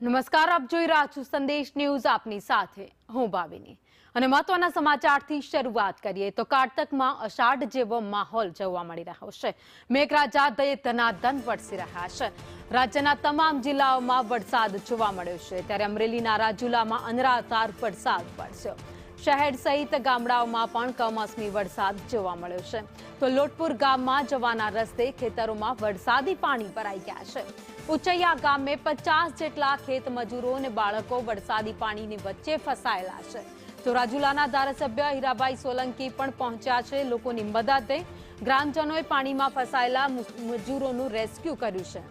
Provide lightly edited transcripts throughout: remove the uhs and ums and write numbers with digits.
નમસ્કાર, આપ જોઈ રહ્યા છો સંદેશ ન્યૂઝ. આપની સાથે હું ભાવિની અને મહત્વના સમાચારથી શરૂઆત કરીએ તો કારતકમાં અષાઢ જેવો માહોલ જોવા મળી રહ્યો છે. મેઘરાજા ધનાધન વરસી રહ્યા છે. રાજ્યના તમામ જિલ્લાઓમાં વરસાદ જોવા મળ્યો છે, ત્યારે અમરેલીના રાજુલામાં અનરાધાર વરસાદ પડ્યો. શહેર સહિત ગામડાઓમાં પણ કમોસમી વરસાદ જોવા મળ્યો છે. તો લોટપુર ગામમાં જવાના રસ્તે ખેતરોમાં વરસાદી પાણી ભરાઈ ગયા છે. ઉચૈયા ગામે 50 જેટલા ખેત મજૂરો અને બાળકો વરસાદી પાણીની વચ્ચે ફસાયેલા છે. તો રાજુલાના ધારાસભ્ય હીરાભાઈ સોલંકી પણ પહોંચ્યા છે લોકોની મદદે. ગ્રામજનોએ પાણીમાં ફસાયેલા મજૂરોનું રેસ્ક્યુ કર્યું છે.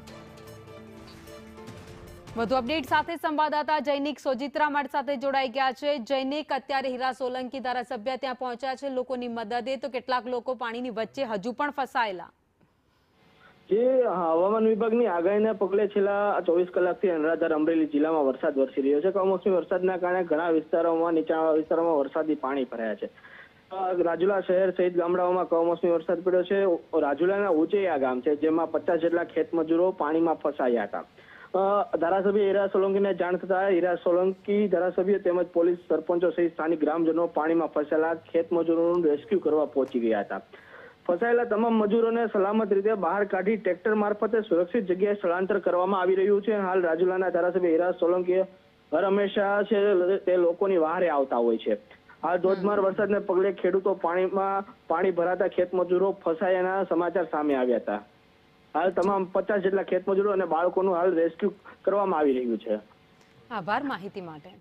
વધુ અપડેટ સાથે સંવાદદાતા જૈનિક સોજિત્રા મારી સાથે જોડાઈ ગયા છે. જૈનિક, અત્યારે હીરા સોલંકી ધારાસભ્ય ત્યાં પહોંચ્યા છે લોકોની મદદે, તો કેટલાક લોકો પાણીની વચ્ચે હજુ પણ ફસાયેલા. જે હવામાન વિભાગની આગાહીના પગલે છેલ્લા 24 કલાકથી અનરાધાર અમરેલી જિલ્લામાં વરસાદ વરસી રહ્યો છે. કમોસમી વરસાદના કારણે ઘણા વિસ્તારોમાં, નીચાણવાળા વિસ્તારોમાં વરસાદી પાણી ભરાયા છે. રાજુલા શહેર સહિત ગામડાઓમાં કમોસમી વરસાદ પડ્યો છે. રાજુલાના ઉચૈયા ગામ છે, જેમાં 50 જેટલા ખેત મજૂરો પાણીમાં ફસાયા હતા. ધારાસભ્ય હીરા સોલંકીને જાણ થતા હીરા સોલંકી ધારાસભ્ય તેમજ પોલીસ, સરપંચો સહિત સ્થાનિક ગ્રામજનો પાણીમાં ફસાયેલા ખેત મજૂરોનું રેસ્ક્યુ કરવા પહોંચી ગયા હતા. ફસાયેલા તમામ મજૂરોને સલામત રીતે બહાર કાઢી ટ્રેક્ટર મારફતે સુરક્ષિત જગ્યાએ સ્થળાંતર કરવામાં આવી રહ્યું છે. હાલ રાજુલાના ધારાસભ્ય હીરા સોલંકી હર હંમેશા છે તે લોકોની વહારે આવતા હોય છે. હાલ ધોધમાર વરસાદને પગલે ખેડૂતો પાણી ભરાતા ખેત મજૂરો ફસાયાના સમાચાર સામે આવ્યા હતા. હાલ તમામ 50 જેટલા ખેત મજૂરો અને બાળકોનું હાલ રેસ્ક્યુ કરવામાં આવી રહ્યું છે. આભાર માહિતી માટે.